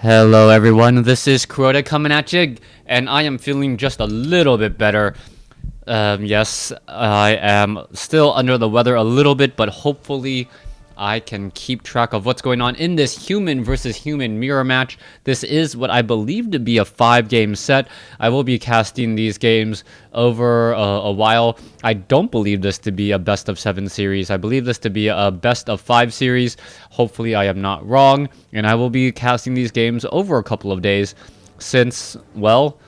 Hello everyone, this is Kuroda coming at you, and I am feeling just a little bit better. Yes, I am still under the weather a little bit, but hopefully I can keep track of what's going on in this human versus human mirror match. This is what I believe to be a 5-game set. I will be casting these games over a while. I don't believe this to be a best of 7 series. I believe this to be a best of 5 series. Hopefully I am not wrong, and I will be casting these games over a couple of days since, well,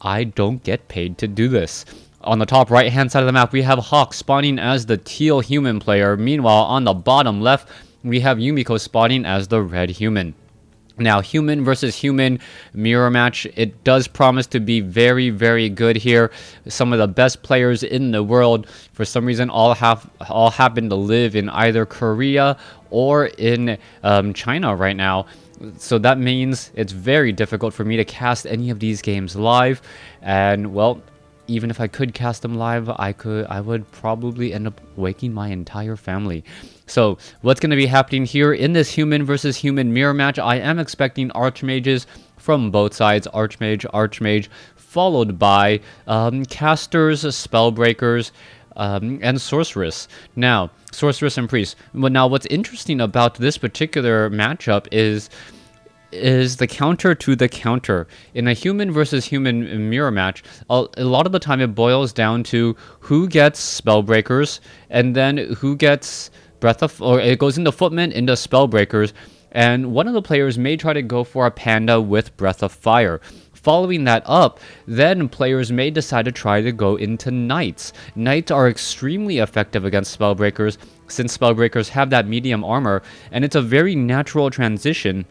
I don't get paid to do this. On the top right hand side of the map, we have Hawk spawning as the teal human player. Meanwhile, on the bottom left, we have Yumiko spawning as the red human. Now, human versus human mirror match, it does promise to be very, very good here. Some of the best players in the world, for some reason, all happen to live in either Korea or in China right now. So that means it's very difficult for me to cast any of these games live. And, well, even if I could cast them live, I would probably end up waking my entire family. So what's going to be happening here in this human versus human mirror match? I am expecting archmages from both sides, archmage, followed by casters, spellbreakers, and sorceress. Now, sorceress and priest. But now, what's interesting about this particular matchup is the counter to the counter. In a human versus human mirror match, a lot of the time it boils down to who gets spellbreakers and then who gets breath of, or it goes into footmen, into spellbreakers, and one of the players may try to go for a panda with breath of fire. Following that up, then players may decide to try to go into knights. Knights are extremely effective against spellbreakers since spellbreakers have that medium armor, and it's a very natural transition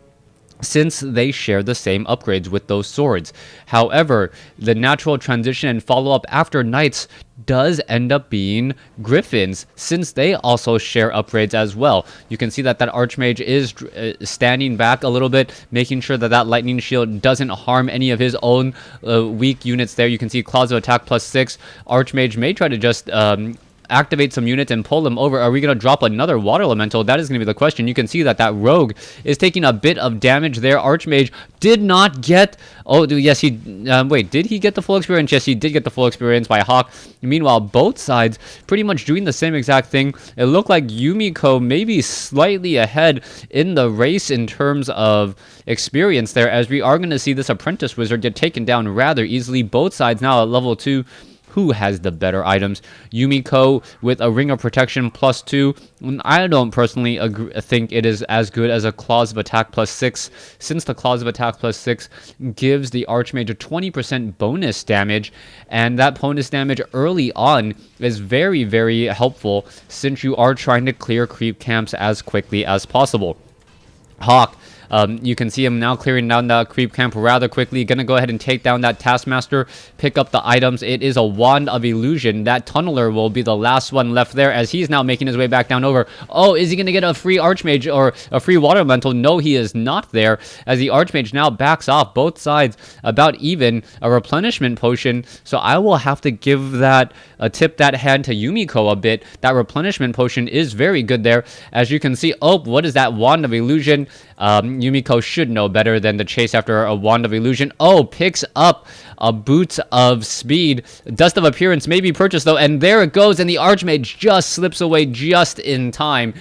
since they share the same upgrades with those swords. However, the natural transition and follow-up after knights does end up being griffins, since they also share upgrades as well. You can see that archmage is standing back a little bit, making sure that lightning shield doesn't harm any of his own weak units there. You can see claws of attack +6. Archmage may try to just activate some units and pull them over. Are we going to drop another water elemental? That is going to be the question. You can see that rogue is taking a bit of damage there. Archmage did not get... Oh, yes, he... wait, did he get the full experience? Yes, he did get the full experience by Hawk. Meanwhile, both sides pretty much doing the same exact thing. It looked like Yumiko maybe slightly ahead in the race in terms of experience there, as we are going to see this apprentice wizard get taken down rather easily. Both sides now at level 2. Who has the better items? Yumiko with a ring of protection +2. I don't personally think it is as good as a claws of attack +6, since the claws of attack +6 gives the archmage a 20% bonus damage, and that bonus damage early on is very, very helpful since you are trying to clear creep camps as quickly as possible. Hawk, you can see him now clearing down that creep camp rather quickly. Gonna go ahead and take down that taskmaster, pick up the items. It is a wand of illusion. That tunneler will be the last one left there, as he's now making his way back down over. Oh, is he gonna get a free archmage or a free water elemental? No, he is not there, as the archmage now backs off. Both sides about even. A replenishment potion, so I will have to give that tip that hand to Yumiko a bit. That replenishment potion is very good there, as you can see. Oh, what is that wand of illusion? Yumiko should know better than to chase after a wand of illusion. Oh, picks up a boot of speed. Dust of appearance may be purchased though, and there it goes, and the archmage just slips away just in time.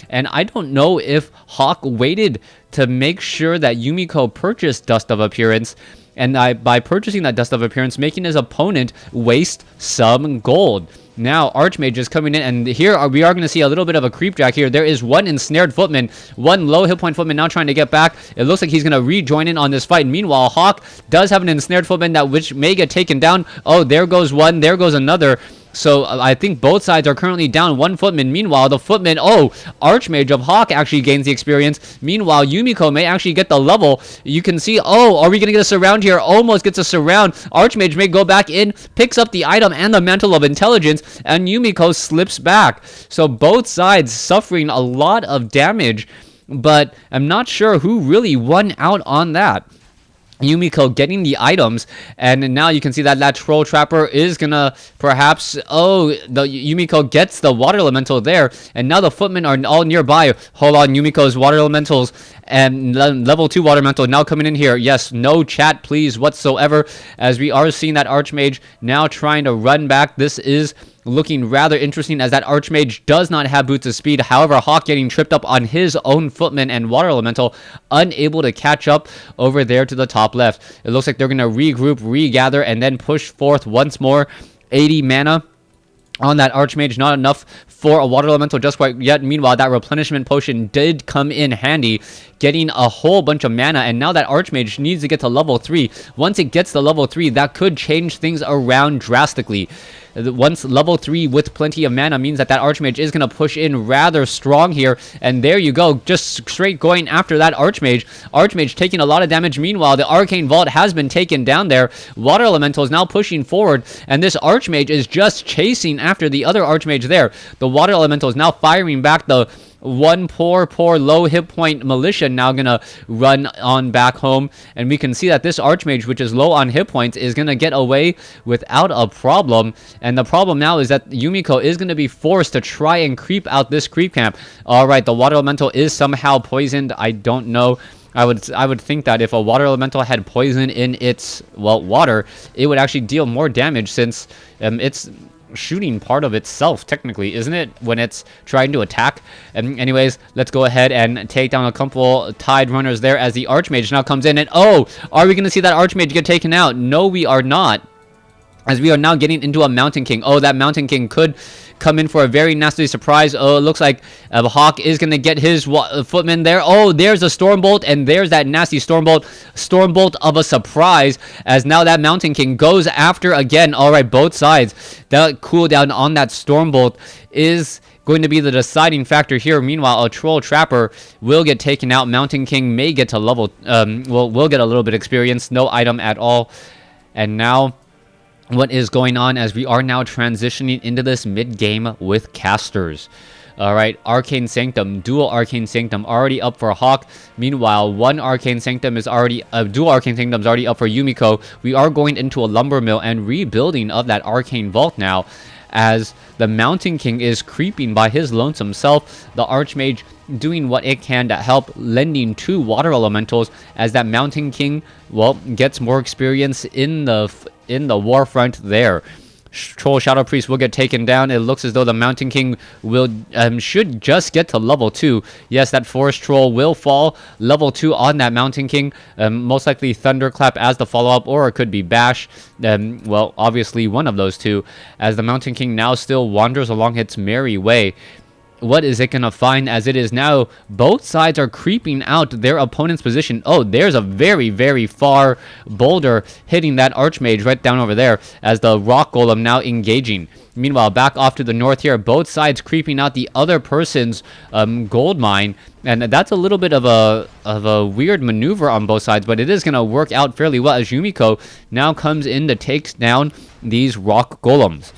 And I don't know if Hawk waited to make sure that Yumiko purchased Dust of Appearance, and by purchasing that Dust of Appearance, making his opponent waste some gold. Now, Archmage is coming in, and here we are going to see a little bit of a creep jack here. There is one ensnared footman, one low hit point footman now trying to get back. It looks like he's going to rejoin in on this fight. Meanwhile, Hawk does have an ensnared footman which may get taken down. Oh, there goes one, there goes another. So I think both sides are currently down one footman. Meanwhile, the footman, Archmage of Hawk actually gains the experience. Meanwhile, Yumiko may actually get the level. You can see, are we going to get a surround here? Almost gets a surround. Archmage may go back in, picks up the item and the Mantle of Intelligence, and Yumiko slips back. So both sides suffering a lot of damage, but I'm not sure who really won out on that. Yumiko getting the items, and now you can see that that troll trapper is gonna perhaps, oh, the Yumiko gets the water elemental there, and now the footmen are all nearby. Hold on, Yumiko's water elementals and level 2 water elemental now coming in here. Yes, no chat please whatsoever, as we are seeing that archmage now trying to run back. This is looking rather interesting, as that archmage does not have boots of speed. However, Hawk getting tripped up on his own footman and water elemental, unable to catch up over there to the top left. It looks like they're going to regroup, regather, and then push forth once more. 80 mana on that archmage, not enough for a water elemental just quite yet. Meanwhile, that replenishment potion did come in handy, getting a whole bunch of mana, and now that archmage needs to get to level 3. Once it gets to level 3, that could change things around drastically. Once level 3 with plenty of mana means that that archmage is going to push in rather strong here, and there you go, just straight going after that archmage. Archmage taking a lot of damage. Meanwhile, the arcane vault has been taken down there. Water elemental is now pushing forward, and this archmage is just chasing after the other archmage there. The water elemental is now firing back. The one poor low hit point militia now gonna run on back home, and we can see that this archmage, which is low on hit points, is gonna get away without a problem. And the problem now is that Yumiko is gonna be forced to try and creep out this creep camp. All right, the water elemental is somehow poisoned. I don't know. I would think that if a water elemental had poison in its, well, water, it would actually deal more damage, since it's shooting part of itself, technically, isn't it, when it's trying to attack? And anyways, let's go ahead and take down a couple tide runners there, as the archmage now comes in, and oh, are we gonna see that archmage get taken out? No, we are not, as we are now getting into a Mountain King. Oh, that Mountain King could come in for a very nasty surprise. Oh, it looks like Hawk is going to get his footman there. Oh, there's a Stormbolt, and there's that nasty Stormbolt of a surprise, as now that Mountain King goes after again. All right, both sides. That cooldown on that Stormbolt is going to be the deciding factor here. Meanwhile, a Troll Trapper will get taken out. Mountain King may get to level, will get a little bit of experience. No item at all. And now, what is going on, as we are now transitioning into this mid-game with casters. All right, Arcane Sanctum, dual Arcane Sanctum already up for Hawk. Meanwhile, one Arcane Sanctum is already, dual Arcane Sanctum is already up for Yumiko. We are going into a lumber mill and rebuilding of that Arcane Vault now, as the Mountain King is creeping by his lonesome self. The Archmage doing what it can to help, lending 2 water elementals, as that Mountain King, well, gets more experience in the war front there. Troll Shadow Priest will get taken down. It looks as though the Mountain King will should just get to level 2. Yes, that Forest Troll will fall level 2 on that Mountain King. Most likely Thunderclap as the follow-up, or it could be Bash. Well, obviously one of those two, as the Mountain King now still wanders along its merry way. What is it going to find, as it is now both sides are creeping out their opponent's position? Oh, there's a very, very far boulder hitting that Archmage right down over there, as the Rock Golem now engaging. Meanwhile, back off to the north here, both sides creeping out the other person's gold mine, and that's a little bit of a weird maneuver on both sides, but it is going to work out fairly well, as Yumiko now comes in to take down these Rock Golems.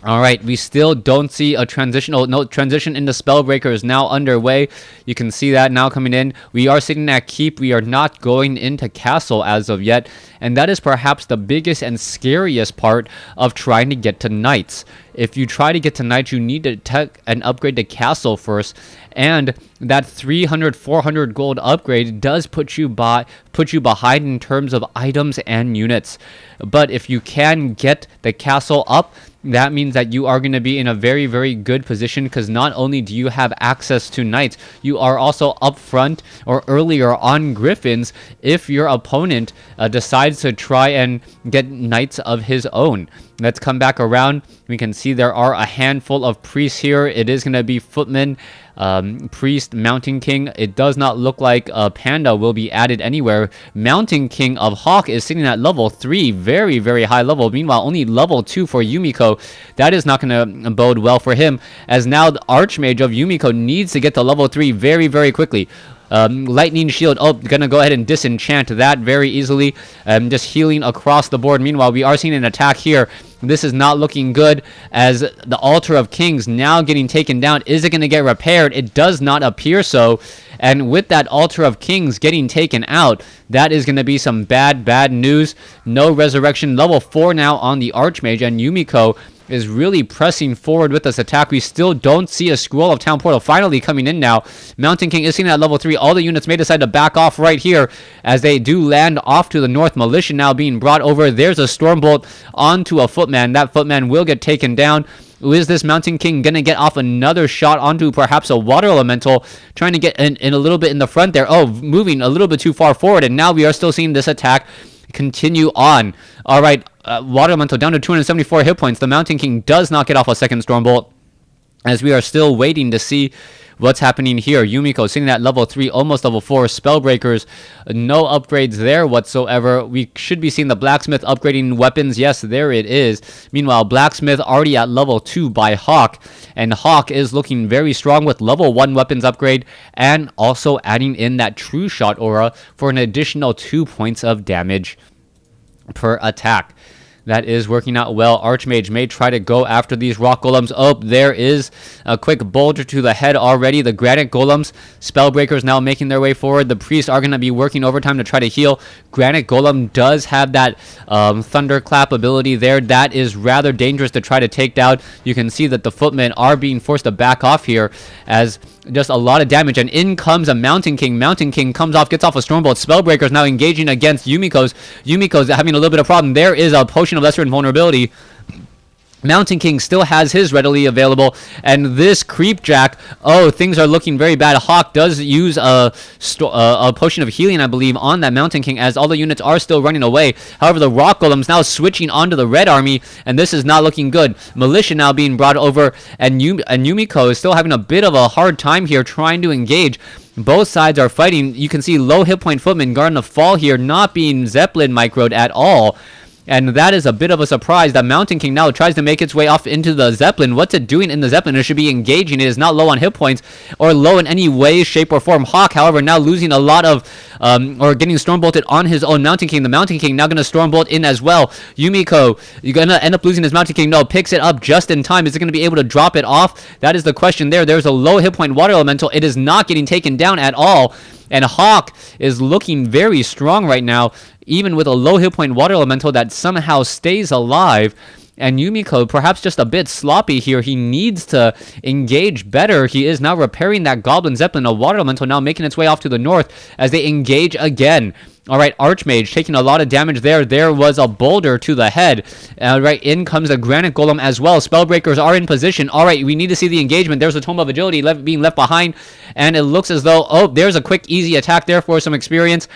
All right, we still don't see a transition. Oh, no, transition into Spellbreaker is now underway. You can see that now coming in. We are sitting at Keep. We are not going into Castle as of yet. And that is perhaps the biggest and scariest part of trying to get to Knights. If you try to get to Knights, you need to tech and upgrade to Castle first. And that 300-400 gold upgrade does put you behind in terms of items and units. But if you can get the Castle up, that means that you are going to be in a very, very good position, because not only do you have access to Knights, you are also up front or earlier on Griffins if your opponent decides to try and get Knights of his own. Let's come back around. We can see there are a handful of priests here. It is going to be Footman, Priest, Mountain King. It does not look like a Panda will be added anywhere. Mountain King of Hawk is sitting at level 3, very, very high level. Meanwhile, only level 2 for Yumiko. That is not going to bode well for him, as now the Archmage of Yumiko needs to get to level 3 very, very quickly. Lightning Shield, oh, gonna go ahead and disenchant that very easily. Just healing across the board. Meanwhile, we are seeing an attack here. This is not looking good, as the Altar of Kings now getting taken down. Is it going to get repaired? It does not appear so, And with that Altar of Kings getting taken out, that is going to be some bad news. No resurrection. Level 4 now on the Archmage, and Yumiko is really pressing forward with this attack. We still don't see a Scroll of Town Portal finally coming in now. Mountain King is seen at level 3. All the units may decide to back off right here as they do land off to the north. Militia now being brought over. There's a Stormbolt onto a Footman. That Footman will get taken down. Is this Mountain King going to get off another shot onto perhaps a Water Elemental, trying to get in a little bit in the front there? Oh, moving a little bit too far forward, and now we are still seeing this attack continue on. All right, Water Elemental down to 274 hit points. The Mountain King does not get off a second Stormbolt, as we are still waiting to see what's happening here. Yumiko sitting at level 3, almost level 4. Spellbreakers, no upgrades there whatsoever. We should be seeing the Blacksmith upgrading weapons. Yes, there it is. Meanwhile, Blacksmith already at level 2 by Hawk, and Hawk is looking very strong with level 1 weapons upgrade, and also adding in that True Shot aura for an additional 2 points of damage per attack. That is working out well. Archmage may try to go after these rock golems. Oh, there is a quick boulder to the head already. The granite golems, Spellbreakers now making their way forward. The priests are going to be working overtime to try to heal. Granite golem does have that thunderclap ability there. That is rather dangerous to try to take down. You can see that the footmen are being forced to back off here as just a lot of damage, and in comes a Mountain King. Mountain King comes off, gets off a Stormbolt. Spellbreakers now engaging against Yumiko's. Yumiko's having a little bit of problem. There is a Potion of Lesser Invulnerability. Mountain King still has his readily available, and this Creepjack, oh, things are looking very bad. Hawk does use a Potion of Healing, I believe, on that Mountain King, as all the units are still running away. However, the Rock Golem's now switching onto the Red Army, and this is not looking good. Militia now being brought over, and Yumiko is still having a bit of a hard time here trying to engage. Both sides are fighting. You can see low hit point Footman guarding the fall here, not being Zeppelin microed at all. And that is a bit of a surprise. The Mountain King now tries to make its way off into the Zeppelin. What's it doing in the Zeppelin? It should be engaging. It is not low on hit points or low in any way, shape, or form. Hawk, however, now losing a lot of, or getting Stormbolted on his own Mountain King. The Mountain King now going to Stormbolt in as well. Yumiko, you're going to end up losing his Mountain King. No, picks it up just in time. Is it going to be able to drop it off? That is the question there. There's a low hit point Water Elemental. It is not getting taken down at all. And Hawk is looking very strong right now, even with a low hit point Water Elemental that somehow stays alive. And Yumiko, perhaps just a bit sloppy here. He needs to engage better. He is now repairing that Goblin Zeppelin. A Water Elemental now making its way off to the north as they engage again. All right, Archmage taking a lot of damage there. There was a boulder to the head. Right, in comes a Granite Golem as well. Spellbreakers are in position. All right, we need to see the engagement. There's a Tome of Agility being left behind. And it looks as though, oh, there's a quick, easy attack there for some experience.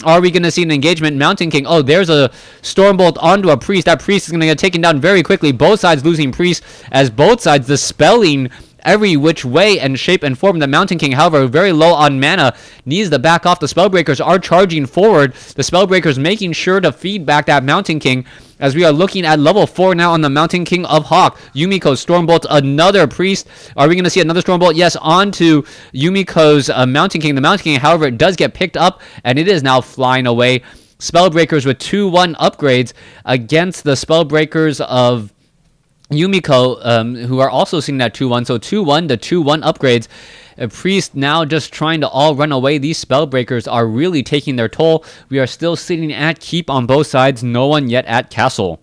Are we going to see an engagement? Mountain King, oh, there's a Stormbolt onto a Priest. That Priest is going to get taken down very quickly. Both sides losing Priest, as both sides dispelling every which way and shape and form. The Mountain King, however, very low on mana, needs to back off. The Spellbreakers are charging forward. The Spellbreakers making sure to feed back that Mountain King, as we are looking at level 4 now on the Mountain King of Hawk. Yumiko Stormbolt, another Priest. Are we going to see another Stormbolt? Yes, onto Yumiko's Mountain King. The Mountain King, however, it does get picked up, and it is now flying away. Spellbreakers with 2-1 upgrades against the Spellbreakers of Yumiko, who are also seeing that 2-1. So 2-1 to 2-1 upgrades. A Priest now just trying to all run away. These Spellbreakers are really taking their toll. We are still sitting at keep on both sides. No one yet at castle.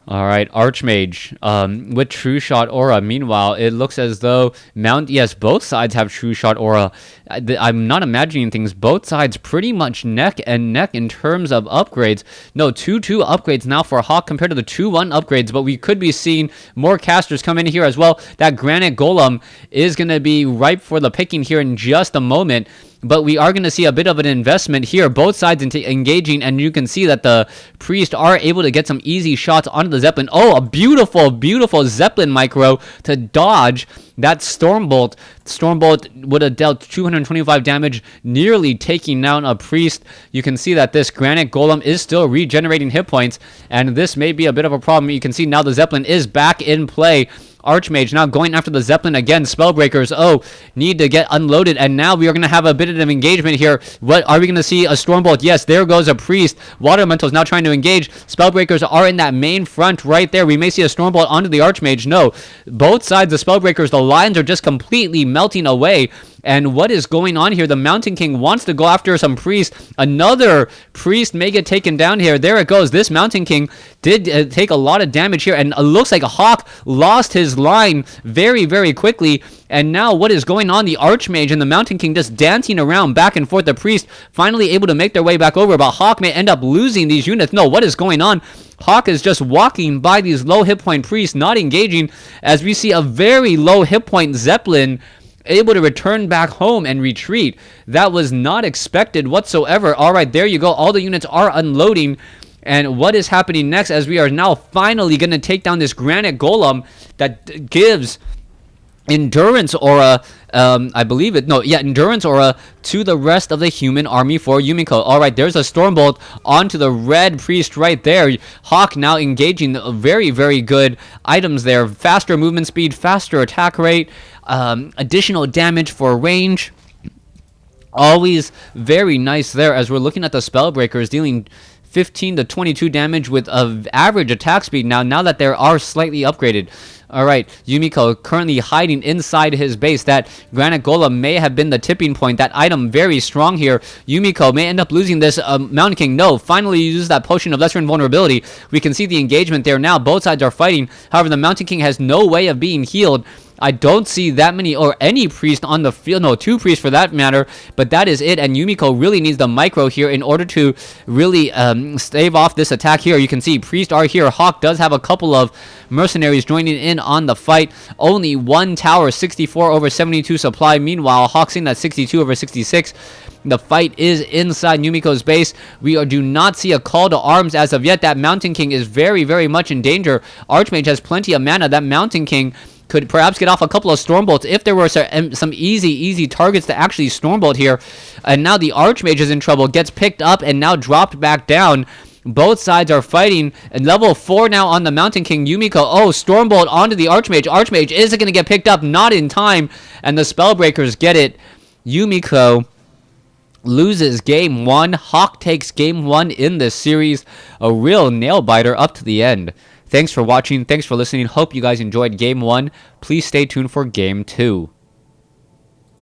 All right, Archmage with True Shot aura. Meanwhile, it looks as though yes, both sides have True Shot aura. I'm not imagining things. Both sides pretty much neck and neck in terms of upgrades. No, 2-2 upgrades now for Hawk compared to the 2-1 upgrades, but we could be seeing more casters come in here as well. That Granite Golem is going to be ripe for the picking here in just a moment. But we are going to see a bit of an investment here, both sides engaging, and you can see that the Priest are able to get some easy shots onto the Zeppelin. Oh, a beautiful, beautiful Zeppelin micro to dodge that Stormbolt. Stormbolt would have dealt 225 damage, nearly taking down a Priest. You can see that this Granite Golem is still regenerating hit points, and this may be a bit of a problem. You can see now the Zeppelin is back in play. Archmage now going after the Zeppelin again. Spellbreakers, oh, need to get unloaded, and now we are going to have a bit of engagement here. What are we going to see? A Stormbolt? Yes, there goes a Priest. Water Elementals now trying to engage. Spellbreakers are in that main front right there. We may see a Stormbolt onto the Archmage. No, both sides, the Spellbreakers, the lines are just completely melting away And what is going on here? The Mountain King wants to go after some priest. Another priest may get taken down here. There it goes. This Mountain King did take a lot of damage here, and it looks like Hawk lost his line very, very quickly. And now what is going on? The Archmage and the Mountain King just dancing around back and forth. The priest finally able to make their way back over, but Hawk may end up losing these units. No, what is going on? Hawk is just walking by these low hit point priests, not engaging, as we see a very low hit point Zeppelin able to return back home and retreat. That was not expected whatsoever. All right, there you go. All the units are unloading. And what is happening next, as we are now finally going to take down this granite golem that gives endurance aura, endurance aura to the rest of the human army for Yumiko. All right, there's a Stormbolt onto the red priest right there. Hawk now engaging very, very good items there. Faster movement speed, faster attack rate, additional damage for range. Always very nice there, as we're looking at the Spellbreakers dealing 15 to 22 damage with an average attack speed now that they are slightly upgraded. All right, Yumiko currently hiding inside his base. That Granite Golem may have been the tipping point. That item very strong here. Yumiko may end up losing this. Mountain King, no, finally uses that potion of lesser invulnerability. We can see the engagement there now. Both sides are fighting. However, the Mountain King has no way of being healed. I don't see that many or any priest on the field. No, 2 priests for that matter. But that is it. And Yumiko really needs the micro here in order to really stave off this attack here. You can see priests are here. Hawk does have a couple of mercenaries joining in on the fight. Only 1 tower, 64 over 72 supply. Meanwhile, Hawk seeing that 62 over 66. The fight is inside Yumiko's base. We do not see a call to arms as of yet. That Mountain King is very, very much in danger. Archmage has plenty of mana. That Mountain King could perhaps get off a couple of Stormbolts if there were some easy targets to actually Stormbolt here. And now the Archmage is in trouble, gets picked up and now dropped back down. Both sides are fighting. And level 4 now on the Mountain King. Yumiko, oh, Stormbolt onto the Archmage. Archmage isn't going to get picked up, not in time. And the Spellbreakers get it. Yumiko loses game 1. Hawk takes game 1 in this series. A real nail-biter up to the end. Thanks for watching. Thanks for listening. Hope you guys enjoyed game 1. Please stay tuned for game 2.